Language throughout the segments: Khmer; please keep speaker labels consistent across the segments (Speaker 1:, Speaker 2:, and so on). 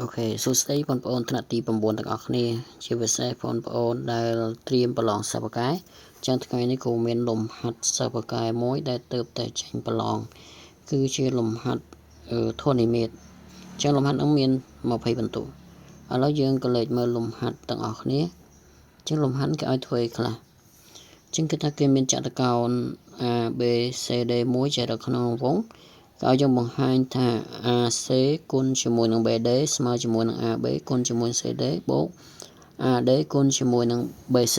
Speaker 1: Ok សួស្តីបងប្អូនថ្នាក់ទី9ទាំងអស់គ្នាជាពិសេសបងប្អូនដែលត្រៀមប្រឡងសិប្បកម្មចឹងថ្ងៃនេះគ្រូមានលំហាត់សិប្បកម្មមួយដែលទើបតែចេញប្រឡងគឺជាលំហាត់ធនិមេតចឹងលំហាត់នោះមាន20បន្ទុកឥឡូវយើងក៏លេខមើលលំហាត់ទាំងអស់គ្នាចឹងលំហាត់គេឲ្យធ្វើខ្លះចឹងគឺថាគេមានចតុកោណ A B C D មួយចែកនៅក្នុងវងក៏យើងបង្ហាញថា AC គុណជាមួយនឹង BD ស្មើជាមួយនឹង AB គុណជាមួយ CD បូក AD គុណជាមួយនឹង BC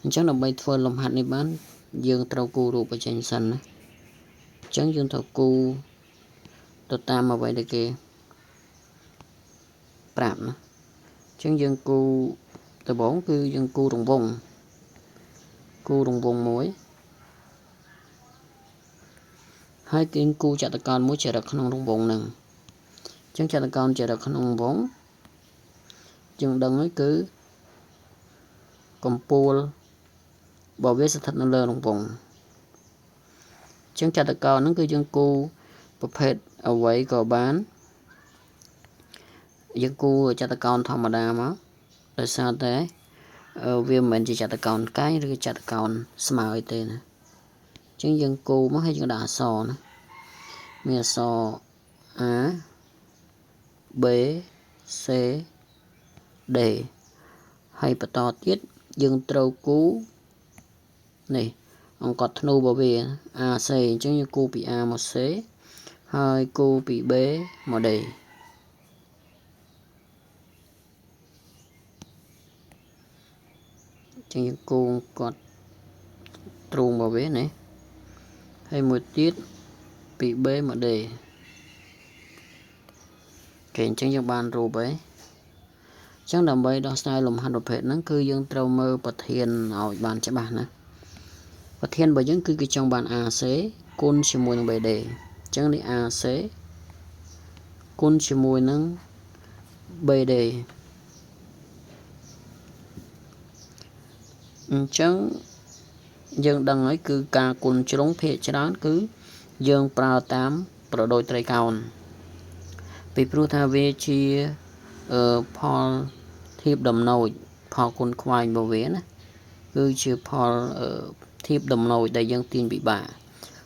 Speaker 1: អញ្ចឹងដើម្បីធ្វើលំហាត់នេះបានយើងត្រូវគូររូបបញ្ចេញសិនណាអញ្ចឹងយើងត្រូវគូរទៅតាមអ្វីដែលគេប្រាប់ណាអញ្ចឹងយើងគូរដំបូងគឺយើងគូររង្វង់មួយហើយគេគូចតុកោណមួយចែកក្នុងរង្វង់ហ្នឹងអញ្ចឹងចតុកោណចែកក្នុងរង្វង់យើងដឹងហើយគឺកម្ពូលរបស់វាស្ថិតនៅលើរង្វង់អញ្ចឹងចតុកោណហ្នឹងគឺយើងគូប្រភេទអ្វីក៏បានយើងគូចតុកោណធម្មតាមកដោយសារតែវាមិនមែនជាចតុកោណកែងឬចតុកោណស្មើអីទេណាអញ្ចឹងយើងគូមកហើយយើងដាក់អក្សរណាមានអក្សរ A B C D ហើយបន្តទៀតយើងត្រូវគូនេះអង្គត់ធ្នូរបស់វា AC អញ្ចឹងយើងគូពី A មក C ហើយគូពី B មក D ចឹងយើងគូគាត់ទ្រូងរបស់វាណាហើយមួយទៀតពី B មក D គេអញ្ចឹងយើងបានរូបហើយអញ្ចឹងដើម្បីដោះស្រាយលំហាត់ប្រភេទហ្នឹងគឺយើងត្រូវមើលប្រធានឲ្យបានច្បាស់ណាប្រធានរបស់យើងគឺគេចង់បាន AC គុណជាមួយនឹង BD អញ្ចឹងនេះ AC គុណជាមួយនឹង BD អញ្ចឹងយើងដឹងហើយគឺការគុណជ្រុងភាគច្រើនគឺយើងប្រើតាមប្រដូចត្រីកោណពីព្រោះថាវាជាផលធៀបដំណូចផលគុណខ្វែងរបស់វាណាគឺជាផលធៀបដំណូចដែលយើងទាញពិបាក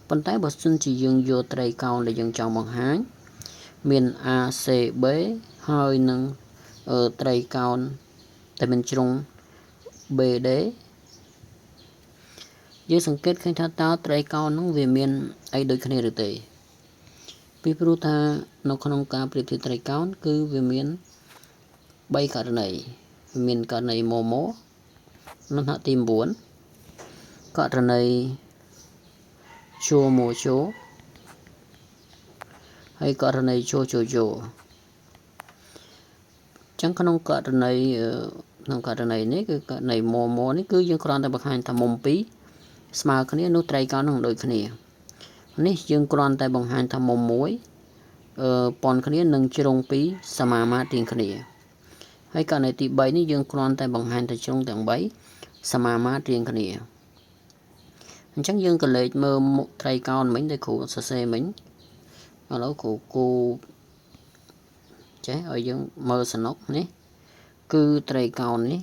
Speaker 1: ប៉ុន្តែបើសិនជាយើងយកត្រីកោណដែលយើងចង់បង្ហាញមាន ACB ហើយនឹងត្រីកោណតែមានជ្រុង BD យើងសង្កេតឃើញថាតើត្រីកោណនោះវាមានអីដូចគ្នាឬទេពីព្រោះថានៅក្នុងការប្រៀបធៀបត្រីកោណគឺវាមាន3ករណីមានករណីម៉ូម៉ូនៅថ្នាក់ទី9ករណីជួម៉ូជូហើយករណីជូជូជូចឹងក្នុងករណីនេះគឺករណីម៉ូម៉ូនេះគឺយើងគ្រាន់តែបង្ហាញថាមុំ2ស្មើគ្នានោះត្រីកោណនឹងដូចគ្នានេះយើងគ្រាន់តែបង្ហាញថាមុំ1ប៉ុនគ្នានឹងជ្រុង2សមាមាត្រទៀងគ្នាហើយករណីទី3នេះយើងគ្រាន់តែបង្ហាញថាជ្រុងទាំង3សមាមាត្រទៀងគ្នាអញ្ចឹងយើងក៏លេខមើលមុខត្រីកោណមិញដែលគ្រូសរសេរមិញឥឡូវគ្រូគូចេះឲ្យយើងមើលសនុកនេះគឺត្រីកោណនេះ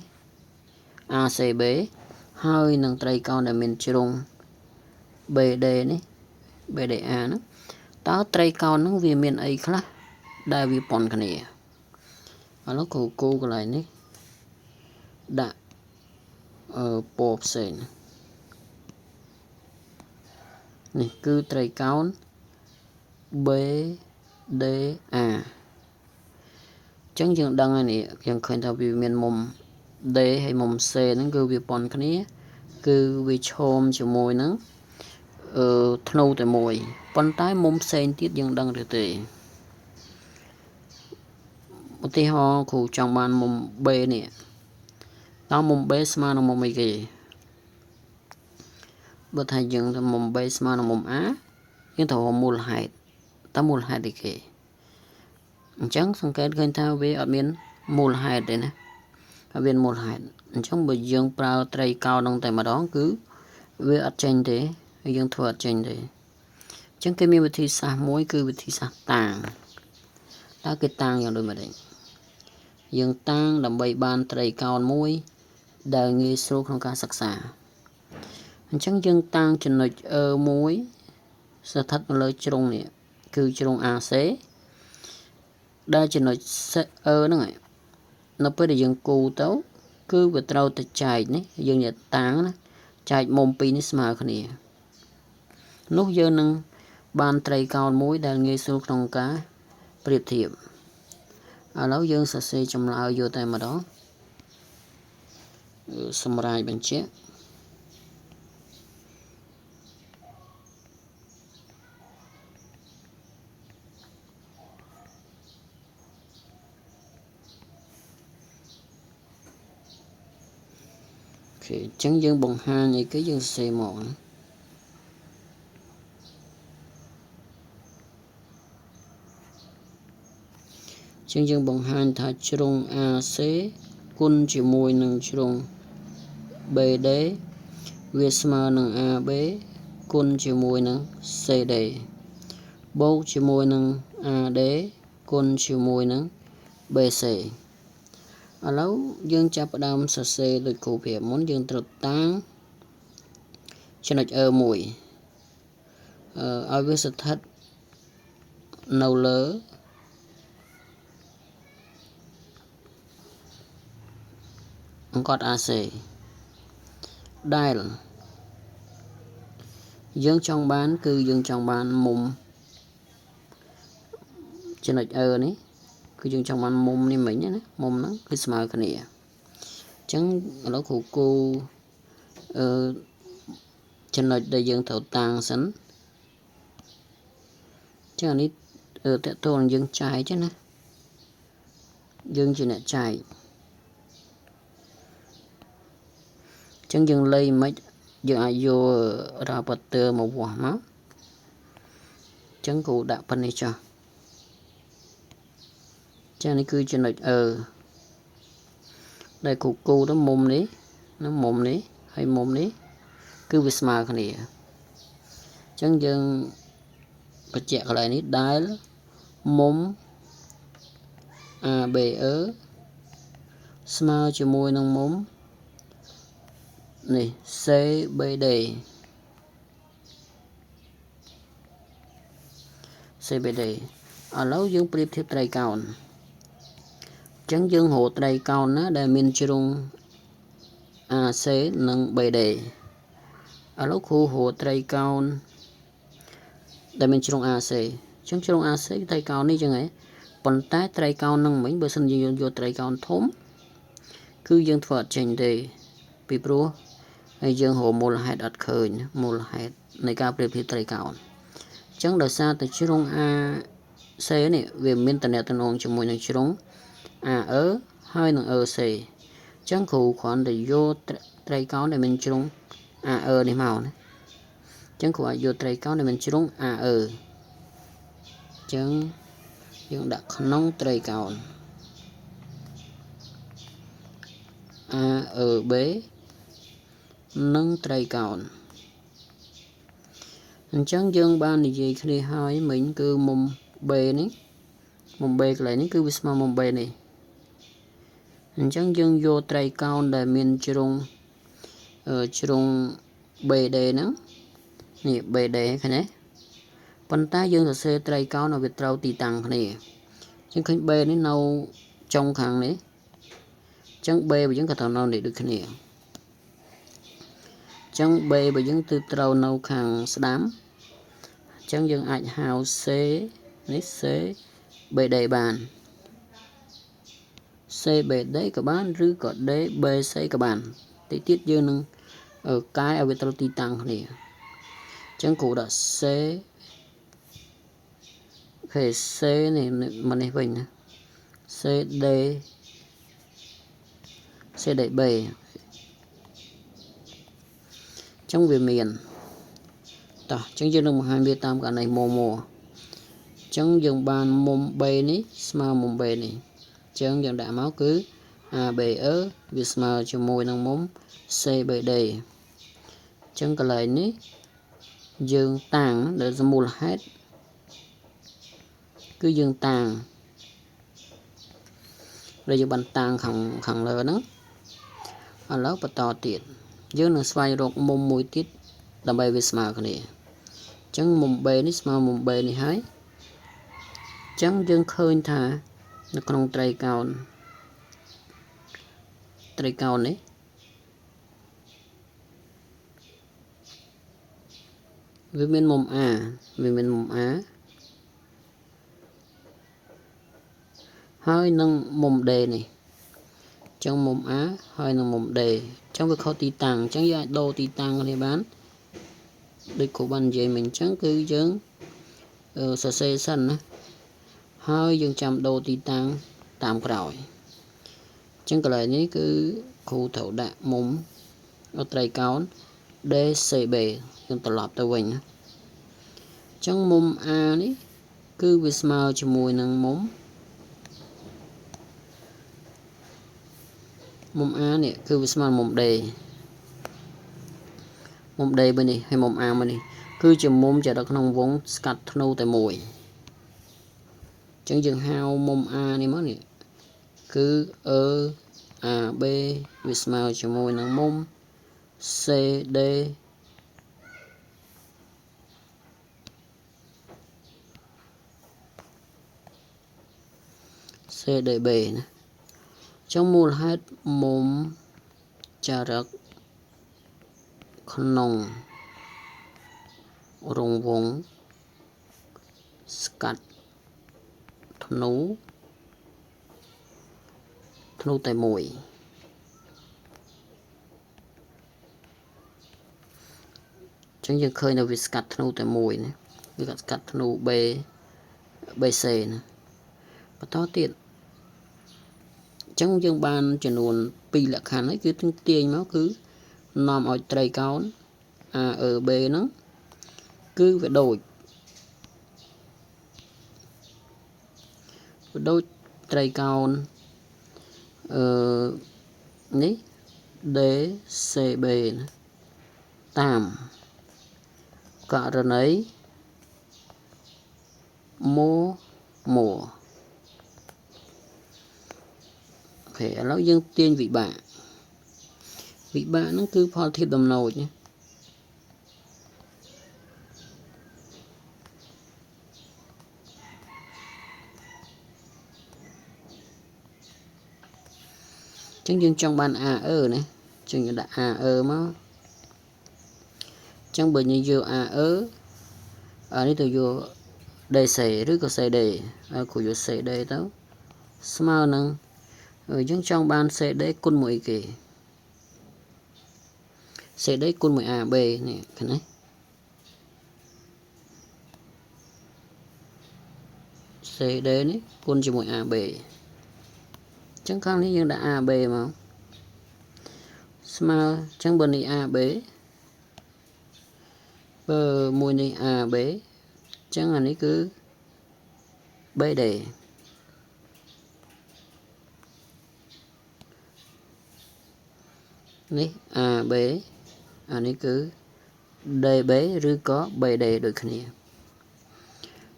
Speaker 1: ACB ហើយនឹងត្រីកោណដែលមានជ្រុង BD នេះ BDA ហ្នឹងតើត្រីកោណហ្នឹងវាមានអីខ្លះដែលវាប៉ុនគ្នាឥឡូវគ្រូគូកន្លែងនេះដាក់ពណ៌ផ្សេងនេះគឺត្រីកោណ BDA ចឹងយើងដឹងហើយនេះយើងឃើញថាវាមានមុំ D ហើយមុំ C ហ្នឹងគឺវាប៉ុនគ្នាគឺវាឈោមជាមួយនឹងធ្នូតែមួយប៉ុន្តែមុំផ្សេងទៀតយើងដឹងឬទេឧទាហរណ៍គ្រូចង់បានមុំ B នេះតើមុំ B ស្មើនឹងមុំអីគេបើថាយើងថាមុំ B ស្មើនឹងមុំ A យើងត្រូវមូលហេតុតើមូលហេតុអីគេអញ្ចឹងសង្កេតឃើញថាវាអត់មានមូលហេតុទេណាអត់មានមូលហេតុអញ្ចឹងបើយើងប្រើត្រីកោណនឹងតែម្ដងគឺវាអត់ចេញទេហើយយើងធ្វើអត់ចេញទេអញ្ចឹងគេមានវិធីសាស្ត្រមួយគឺវិធីសាស្ត្រតាង ta cái tăngយ៉ាងដូចមកដែរយើងតាំងដើម្បីបានត្រីកោណមួយដែលងាយស្រួលក្នុងការសិក្សាអញ្ចឹងយើងតាំងចំណុច E មួយស្ថិតនៅលើជ្រុងនេះគឺជ្រុង AC ដែលចំណុច E ហ្នឹងហើយនៅពេលដែលយើងគូទៅគឺវាត្រូវទៅចែកនេះយើងនិយាយតាំងណាចែកមុំពីរនេះស្មើគ្នានោះយើងនឹងបានត្រីកោណមួយដែលងាយស្រួលក្នុងការប្រៀបធៀបឥឡូវយើងសរសេរចម្លើយយកតែម្ដងសម្រាប់បញ្ជាក់អញ្ចឹងយើងបង្ហាញអីគេយើងសរសេរមកណាចឹងយើងបង្ហាញថាជ្រុង AC គុណជាមួយនឹងជ្រុង BD វាស្មើនឹង AB គុណជាមួយនឹង CD បូកជាមួយនឹង AD គុណជាមួយនឹង BC ឥឡូវយើងចាប់ផ្ដើមសរសេរដូចគ្រូប្រាប់មុនយើងត្រូវតាំងចំណុច E មួយឲ្យវាស្ថិតនៅលើអង្កត់ AC ដែលយើងចង់បានគឺយើងចង់បានមុំចំណុច E នេះគឺយើងចង់បានមុំនេះមិញណាមុំហ្នឹងគឺស្មើគ្នាអញ្ចឹងឥឡូវគ្រូគូចំណុចដែលយើងត្រូវតាំងសិនចឹងអានេះតើតើយើងចែកណាយើងជាអ្នកចែកចឹងយើងលេខមិនយើងអាចយករ៉ាប៉ាទ័រមកវាស់មកចឹងគ្រូដាក់ប៉ុណ្នេះចុះចឹងនេះគឺចំណុច E ដែលគ្រូគូទៅមុំនេះនិងមុំនេះហើយមុំនេះគឺវាស្មើគ្នាចឹងយើងបញ្ជាក់កន្លែងនេះដែលមុំ ABE ស្មើជាមួយនឹងមុំនេះ CBD ឥឡូវយើងប្រៀបធៀបត្រីកោណអញ្ចឹងយើងរកត្រីកោណណាដែលមានជ្រុង AC និង BD ឥឡូវគ្រូរកត្រីកោណដែលមានជ្រុង AC អញ្ចឹងជ្រុង AC ត្រីកោណនេះចឹងហ៎ប៉ុន្តែត្រីកោណនឹងមិញបើសិនយើងយកត្រីកោណធំគឺយើងធ្វើអត់ចេញទេពីព្រោះហើយយើងរកមូលហេតុអត់ឃើញមូលហេតុនៃការប្រៀបធៀបត្រីកោណអញ្ចឹងដោយសារតែជ្រុង AC នេះវាមានតំណែងជាមួយនឹងជ្រុង AE ហើយនឹង EC អញ្ចឹងគ្រូគ្រាន់តែយកត្រីកោណដែលមានជ្រុង AE នេះមកណាអញ្ចឹងគ្រូអាចយកត្រីកោណដែលមានជ្រុង AE អញ្ចឹងយើងដាក់ក្នុងត្រីកោណ AEB និងត្រីកោណអញ្ចឹងយើងបាននិយាយគ្នាហើយមិញគឺមុំ B នេះមុំ B កន្លែងនេះគឺវាស្មើមុំ B នេះអញ្ចឹងយើងយកត្រីកោណដែលមានជ្រុងBD ហ្នឹងនេះ BD ឃើញទេប៉ុន្តែយើងសរសេរត្រីកោណឲ្យវាត្រូវទីតាំងគ្នាអញ្ចឹងឃើញ B នេះនៅចុងខាងនេះអញ្ចឹង B របស់យើងក៏ត្រូវនៅនេះដូចគ្នាអញ្ចឹង B របស់យើងគឺត្រូវនៅខាងស្ដាំអញ្ចឹងយើងអាចហៅ C នេះ C BD បាន CBD ក៏បានឬក៏ DBC ក៏បានតិចទៀតយើងនឹងកែឲ្យវាត្រូវទីតាំងគ្នាអញ្ចឹងគ្រូដាក់ C នេះមកនេះវិញណា CDB អញ្ចឹងវាមានតោះអញ្ចឹងយើងនឹងបង្ហាញវាតាមករណីម៉ូអញ្ចឹងយើងបានមុំ B នេះស្មើមុំ B នេះអញ្ចឹងយើងដាក់មកគឺ ABE វាស្មើជាមួយនឹងមុំ CBD អញ្ចឹងកន្លែងនេះយើងតាំងដែលសមូលហេតុគឺយើងតាំង rồiយើងបានតាំងខាងលើហ្នឹងឥឡូវបន្តទៀតយើងនឹងស្វែងរកមុំមួយទៀតដើម្បីវាស្មើគ្នាអញ្ចឹងមុំ B នេះស្មើមុំ B នេះហើយអញ្ចឹងយើងឃើញថានៅក្នុងត្រីកោណនេះវាមានមុំ A ហើយនឹងមុំ D នេះអញ្ចឹងមុំ A ហើយនឹងមុំ D អញ្ចឹងវាខុសទីតាំងអញ្ចឹងយើងអាចដូរទីតាំងគ្នាបានដូចគ្រូបាននិយាយមិញអញ្ចឹងគឺយើងសរសេរសិនណាហើយយើងចាំដូរទីតាំងតាមក្រោយអញ្ចឹងកន្លែងនេះគឺគ្រូត្រូវដាក់មុំត្រីកោណ DCB យើងត្រឡប់ទៅវិញណាអញ្ចឹងមុំ A នេះគឺវាស្មើជាមួយនឹងមុំ A នេះគឺវាស្មើមុំ D មុំ D មួយនេះហើយមុំ A មួយនេះគឺជាមុំចរិតក្នុងវងស្កាត់ធ្នូតែមួយអញ្ចឹងយើងហៅមុំ A នេះមកនេះគឺ AB វាស្មើជាមួយនឹងមុំ CD CDB ណាអញ្ចឹងមូលហេតុមុំចរិតក្នុងរង្វង់ស្កាត់ធ្នូតែមួយអញ្ចឹងយើងឃើញថាវាស្កាត់ធ្នូតែមួយណាវាក៏ស្កាត់ធ្នូ BC ណាបន្តទៀតអញ្ចឹងយើងបានចំនួន2លក្ខខណ្ឌហើយគឺទាញមកគឺនាំឲ្យត្រីកោណ AEB ហ្នឹងគឺវាដូចត្រីកោណនេះ DCB ណាតាមករណីម៉ូអូខេឥឡូវយើងទាញវិបាកហ្នឹងគឺផលធាតុដំណូចណាអញ្ចឹងយើងចង់បាន AE ណាអញ្ចឹងយើងដាក់ AE មកអញ្ចឹងបើយើងយក AE នេះទៅយក DC ឬក៏ CD ហើយគ្រូយក CD ទៅស្មើនឹងយើងចង់បាន CD គុណមួយគេ CD គុណមួយ AB នេះឃើញទេ CD នេះគុណជាមួយ AB អញ្ចឹងខាងនេះយើងដាក់ AB មកស្មើអញ្ចឹងបើនេះ AB បើមួយនេះ AB អញ្ចឹងអានេះគឺ BD នេះ AB អានេះគឺ DB ឬក៏ BD ដូចគ្នា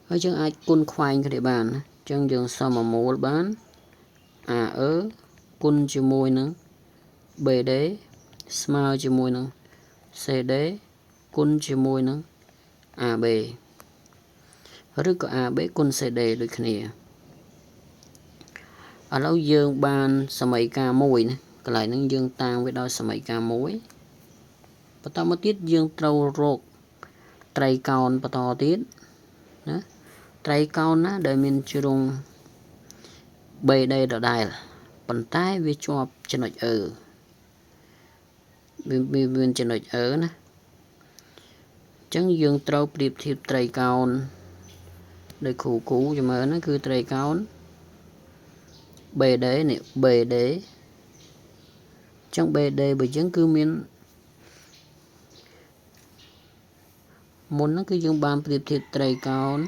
Speaker 1: ហើយយើងអាចគុណខ្វែងគ្នាបានណាអញ្ចឹងយើងសមមូលបាន AE គុណជាមួយនឹង BD ស្មើជាមួយនឹង CD គុណជាមួយនឹង AB ឬក៏ AB គុណ CD ដូចគ្នាឥឡូវយើងបានសមីការមួយណាកន្លែងហ្នឹងយើងតាំងវាដោយសមីការមួយបន្តមកទៀតយើងត្រូវរកត្រីកោណបន្តទៀតណាត្រីកោណណាដែលមានជ្រុង BD ដដែលប៉ុន្តែវាជាប់ចំណុច E វាមានចំណុច E ណាអញ្ចឹងយើងត្រូវប្រៀបធៀបត្រីកោណដោយគ្រូចាំមើលណាគឺត្រីកោណ BD នេះ BD អញ្ចឹង BD បើយើងគឺមានមុនហ្នឹងគឺយើងបានប្រៀបធៀបត្រីកោណ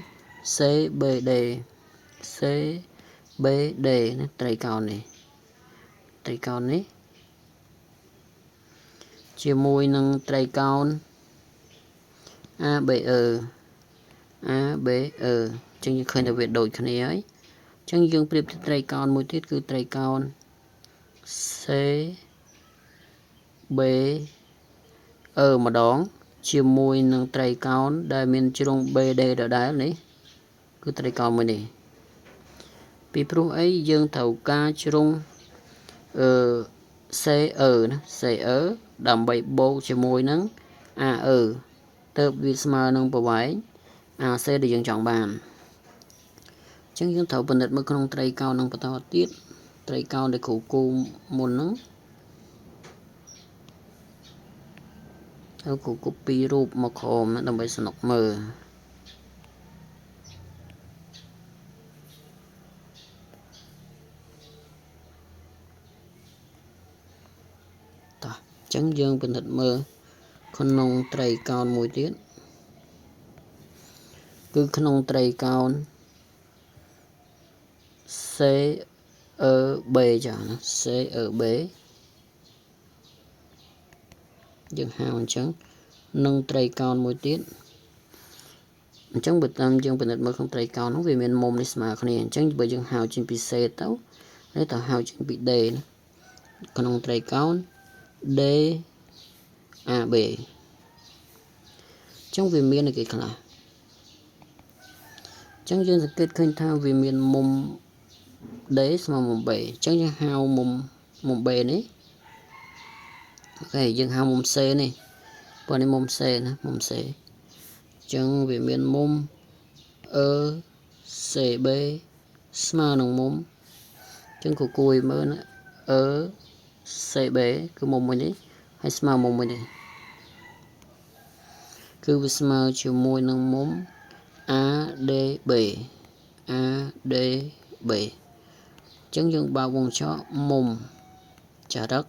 Speaker 1: CBD ណាត្រីកោណនេះជាមួយនឹងត្រីកោណ ABE អញ្ចឹងយើងឃើញថាវាដូចគ្នាហើយ ចឹងយើងប្រៀបត្រីកោណមួយទៀតគឺត្រីកោណ C B ម្ដងជាមួយនឹងត្រីកោណដែលមានជ្រុង BD ដដែលនេះគឺត្រីកោណមួយនេះពីព្រោះអីយើងត្រូវការជ្រុងCE ណា CE ដើម្បីបូកជាមួយនឹង AE ទៅវាស្មើនឹងប្រវែង AC ដែលយើងចង់បានអញ្ចឹងយើងត្រូវពិនិត្យមើលក្នុងត្រីកោណនឹងបន្តទៀតត្រីកោណដែលគ្រូគូមុនហ្នឹងហើយគ្រូ copy រូបមកក្រោមដើម្បីសនុកមើលតោះអញ្ចឹងយើងពិនិត្យមើលក្នុងត្រីកោណមួយទៀតគឺក្នុងត្រីកោណ CEB ចាណា CEB យើងហៅអញ្ចឹងនឹងត្រីកោណមួយទៀតអញ្ចឹងបើតាមយើងពិនិត្យមើលក្នុងត្រីកោណនោះវាមានមុំនេះស្មើគ្នាអញ្ចឹងបើយើងហៅចេញពី C ទៅហើយទៅហៅចេញពី D ក្នុងត្រីកោណ DAB អញ្ចឹងវាមានអីគេខ្លះអញ្ចឹងយើងសង្កេតឃើញថាវាមានមុំ D ស្មើមុំ B អញ្ចឹងយើងហៅមុំ B នេះអូខេយើងហៅមុំ C នេះព្រោះនេះមុំ C ណាមុំ C អញ្ចឹងវាមានមុំ ECB ស្មើនឹងមុំអញ្ចឹងគួយមើលណា ECB គឺមុំមួយនេះហើយស្មើមុំមួយនេះគឺវាស្មើជាមួយនឹងមុំ ADB អញ្ចឹងយើងបើកវងចោមុំចរិត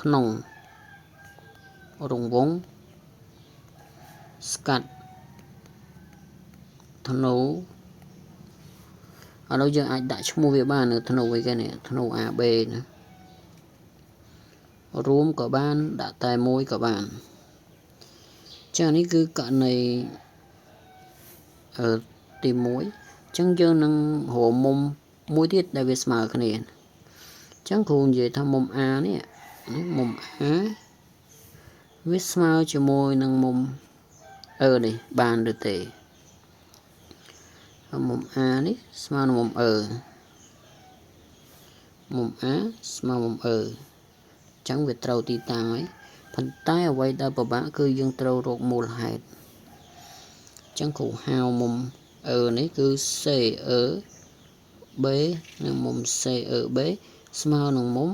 Speaker 1: ក្នុងរង្វង់ស្កាត់ធ្នូឥឡូវយើងអាចដាក់ឈ្មោះវាបាននៅធ្នូអីគេនេះធ្នូ AB ណារួមក៏បានដាក់តែមួយក៏បានចា៎នេះគឺករណីទី1អញ្ចឹងយើងនឹងរកមុំមួយទៀតដែលវាស្មើគ្នាអញ្ចឹងគ្រូនិយាយថាមុំ A នេះមុំ A វាស្មើជាមួយនឹងមុំនេះបានឬទេមុំ A នេះស្មើនឹងមុំមុំ A ស្មើមុំអញ្ចឹងវាត្រូវទីតាំងហើយប៉ុន្តែអ្វីដែលពិបាកគឺយើងត្រូវរកមូលហេតុអញ្ចឹងគ្រូហៅមុំនេះគឺ CEB និងមុំ CEB ស្មើនឹងមុំ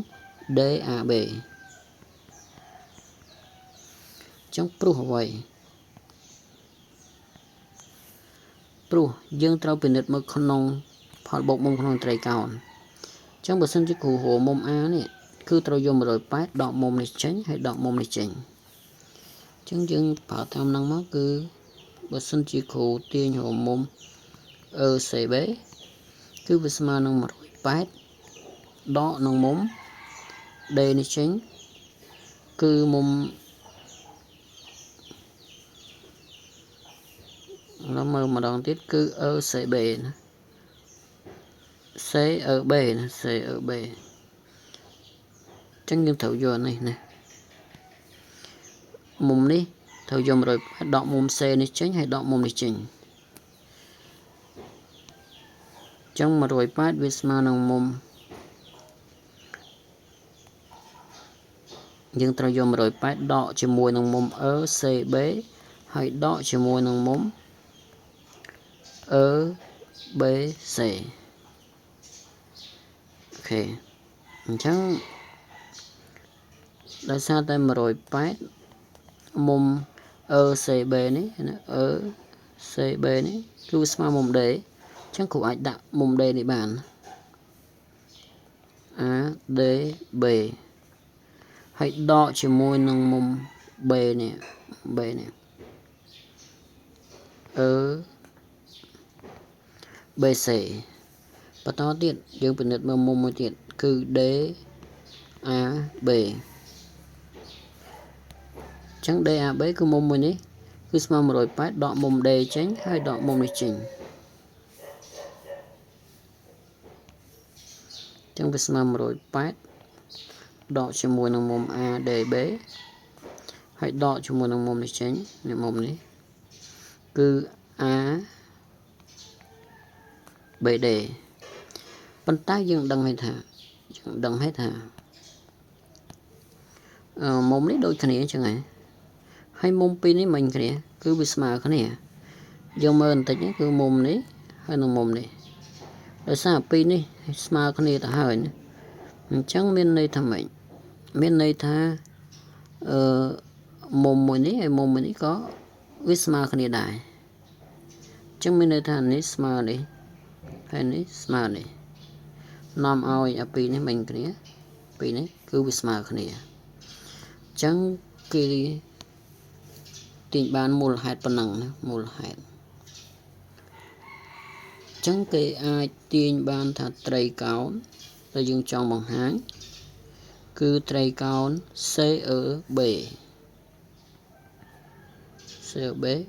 Speaker 1: DAB អញ្ចឹងព្រោះអ្វីព្រោះយើងត្រូវពិនិត្យមើលក្នុងផលបូកមុំក្នុងត្រីកោណអញ្ចឹងបើសិនជាគ្រូរកមុំ A នេះគឺត្រូវយក180ដកមុំនេះចេញហើយដកមុំនេះចេញអញ្ចឹងយើងប្រើតាមហ្នឹងមកគឺបើសិនជាគ្រូទាញរកមុំ ECB គឺវាស្មើនឹង180ដកនឹងមុំ D នេះចេញគឺមុំមើលម្ដងទៀតគឺ ECB ណា CEB ណា CEB អញ្ចឹងយើងត្រូវយកនេះណាមុំនេះត្រូវយក180ដកមុំ C នេះចេញហើយដកមុំនេះចេញអញ្ចឹង180វាស្មើនឹងមុំយើងត្រូវយក180ដកជាមួយនឹងមុំ ECB ហើយដកជាមួយនឹងមុំ EBC អូខេអញ្ចឹងដោយសារតែ180មុំ ECB នេះណា ECB នេះគឺស្មើមុំ D អញ្ចឹងគ្រូអាចដាក់មុំ D នេះបាន ADB ហើយដកជាមួយនឹងមុំ B នេះ BC បន្តទៀតយើងពិនិត្យមើលមុំមួយទៀតគឺ DAB អញ្ចឹង DAB គឺមុំមួយនេះគឺស្មើ180ដកមុំ D ចេញហើយដកមុំនេះចេញ ចឹងវាស្មើ108ដកជាមួយនឹងមុំ ADB ហើយដកជាមួយនឹងមុំនេះចេញនេះមុំនេះគឺ ABD ប៉ុន្តែយើងដឹងហើយថាមុំនេះដូចគ្នាអញ្ចឹងហើយមុំពីរនេះមិញគ្នាគឺវាស្មើគ្នាយើងមើលបន្តិចគឺមុំនេះហើយនឹងមុំនេះដោយសារពីរនេះស្មើគ្នាទៅហើយអញ្ចឹងមានន័យថាម៉េចមានន័យថាមុំមួយនេះហើយមុំមួយនេះក៏វាស្មើគ្នាដែរអញ្ចឹងមានន័យថានេះស្មើនេះហើយនេះស្មើនេះនាំឲ្យអាពីរនេះមិញគ្នាពីរនេះគឺវាស្មើគ្នាអញ្ចឹងគេទាញបានមូលហេតុប៉ុណ្ណឹងណាមូលហេតុអញ្ចឹងគេអាចទាញបានថាត្រីកោណដែលយើងចង់បង្ហាញគឺត្រីកោណ CEB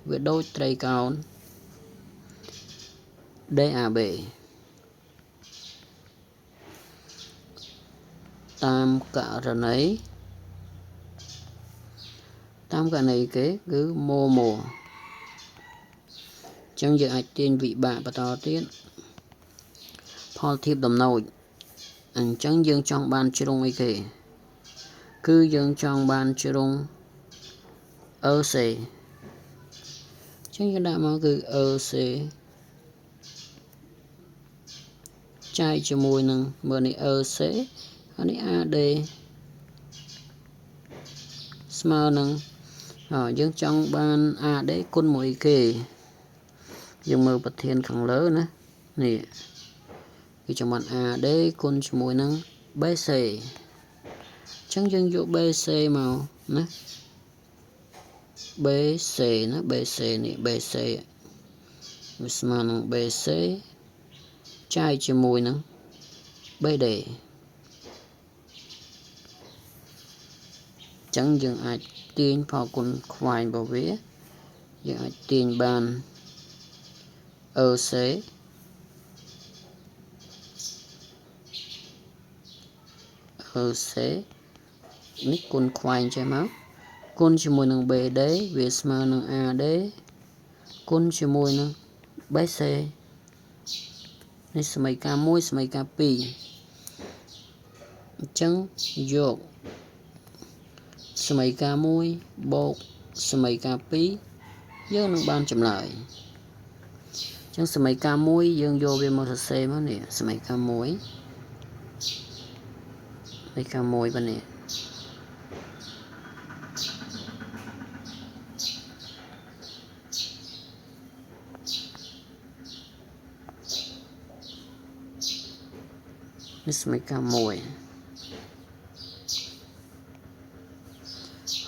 Speaker 1: វាដូចត្រីកោណ DAB តាមករណីគេគឺម៉ូអញ្ចឹងយើងអាចទាញវិបាកបន្តទៀតផលធៀបដំណូចអញ្ចឹងយើងចង់បានជ្រុងអីគេគឺយើងចង់បានជ្រុង EC អញ្ចឹងយើងដាក់មកគឺ EC ចែកជាមួយនឹងមើលនេះ EC ហើយនេះ AD ស្មើនឹងយើងចង់បាន AD គុណមួយគេយើងមើលប្រធានខាងលើណានេះគឺចង់បាន AD គុណជាមួយនឹង BC អញ្ចឹងយើងយក BC មកណា BC ណា BC នេះ BC វាស្មើនឹង BC ចែកជាមួយនឹង BD អញ្ចឹងយើងអាចទាញផលគុណខ្វែងរបស់វាយើងអាចទាញបាន EC នេះគុណខ្វែងចេះមកគុណជាមួយនឹង BD វាស្មើនឹង AD គុណជាមួយនឹង BC នេះសមីការ1សមីការ2អញ្ចឹងយកសមីការ1បូកសមីការ2យើងនឹងបានចម្លើយអញ្ចឹងសមីការ1យើងយកវាមកសរសេរមកនេះសមីការ1បែបនេះនេះសមីការ1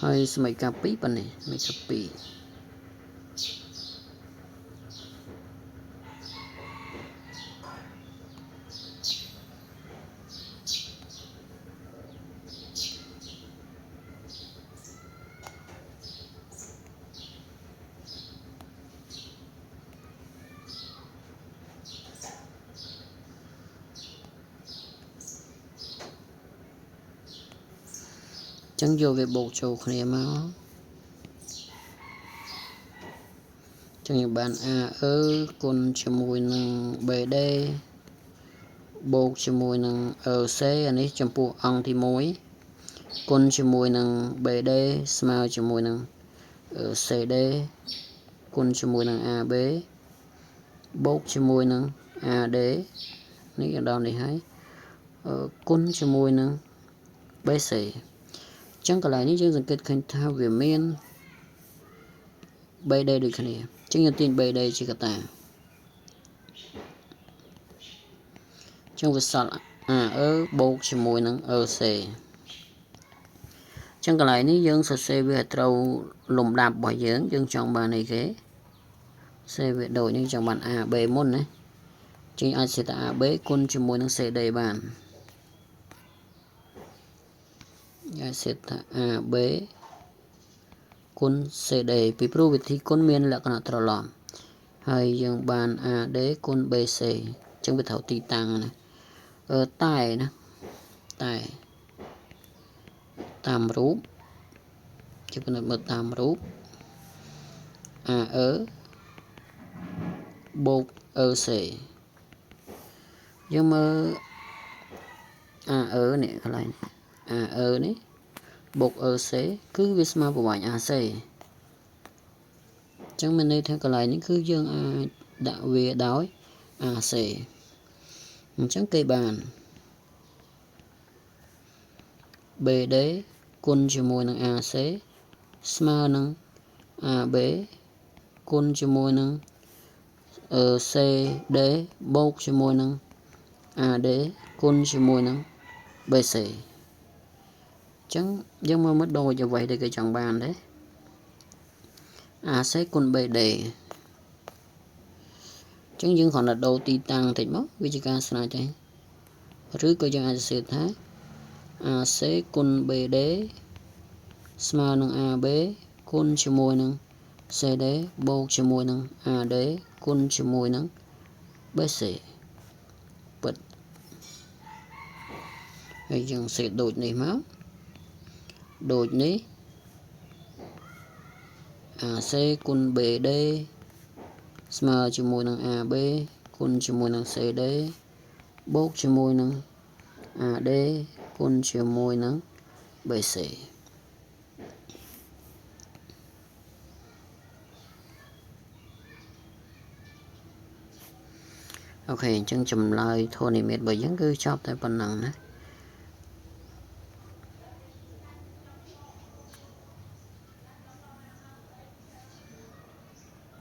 Speaker 1: ហើយសមីការ2ប៉ុណ្នេះសមីការ2ចឹងយកវាបូកចូលគ្នាមកចឹងយើងបាន AE គុណជាមួយនឹង BD បូកជាមួយនឹង EC អានេះចំពោះអង្គទី1គុណជាមួយនឹង BD ស្មើជាមួយនឹង CD គុណជាមួយនឹង AB បូកជាមួយនឹង AD នេះដល់នេះហើយគុណជាមួយនឹង BCចឹងកន្លែងនេះយើងសង្កេតឃើញថាវាមាន 3D ដូចគ្នាចឹងយើងទាញ 3D ជាកតាចឹងវាសល់ AE បូកជាមួយនឹង EC ចឹងកន្លែងនេះយើងសរសេរវាត្រូវលំដាប់របស់យើងចង់បានអីគេសរសេរវាដូចនេះចង់បាន AB មុនណាចឹងអាចសេតា AB គុណជាមួយនឹង CD បានអាចសេតា AB គុណ CD ពីព្រោះវិធីគុណមានលក្ខណៈត្រឡប់ហើយយើងបាន AD គុណ BC ចឹងវាត្រូវទីតាំងណា តែណាតែតាមរូបជាពិនិត្យមើលតាមរូបបូកសេយើងមើលនេះកន្លែងនេះបូកសេគឺវាស្មើប្រវែងសេអញ្ចឹងមានន័យថាកន្លែងនេះគឺយើងអាចដាក់វាដោយសេអញ្ចឹងគេបាន BD គុណជាមួយនឹង AC ស្មើនឹង AB គុណជាមួយនឹងCD បូកជាមួយនឹង AD គុណជាមួយនឹង BC អញ្ចឹងយើងមើលមកដូចអ្វីដែលគេចង់បានដែរ AC គុណ BD អញ្ចឹងយើងគ្រាន់តែដូរទីតាំងបន្តិចមកវាជាការស្រេចទេឬក៏យើងអាចសរសេរថា AC គុណ BD ស្មើនឹង AB គុណជាមួយនឹង CD បូកជាមួយនឹង AD គុណជាមួយនឹង BC ពិតហើយយើងសេដូចនេះមកដូចនេះ AC គុណ BD ស្មើជាមួយនឹង AB គុណជាមួយនឹង CD បូកជាមួយនឹង AD គុណជាមួយនឹង BC អូខេអញ្ចឹងចម្លើយធននិមិត្តរបស់យើងគឺចប់តែប៉ុណ្ណឹងណា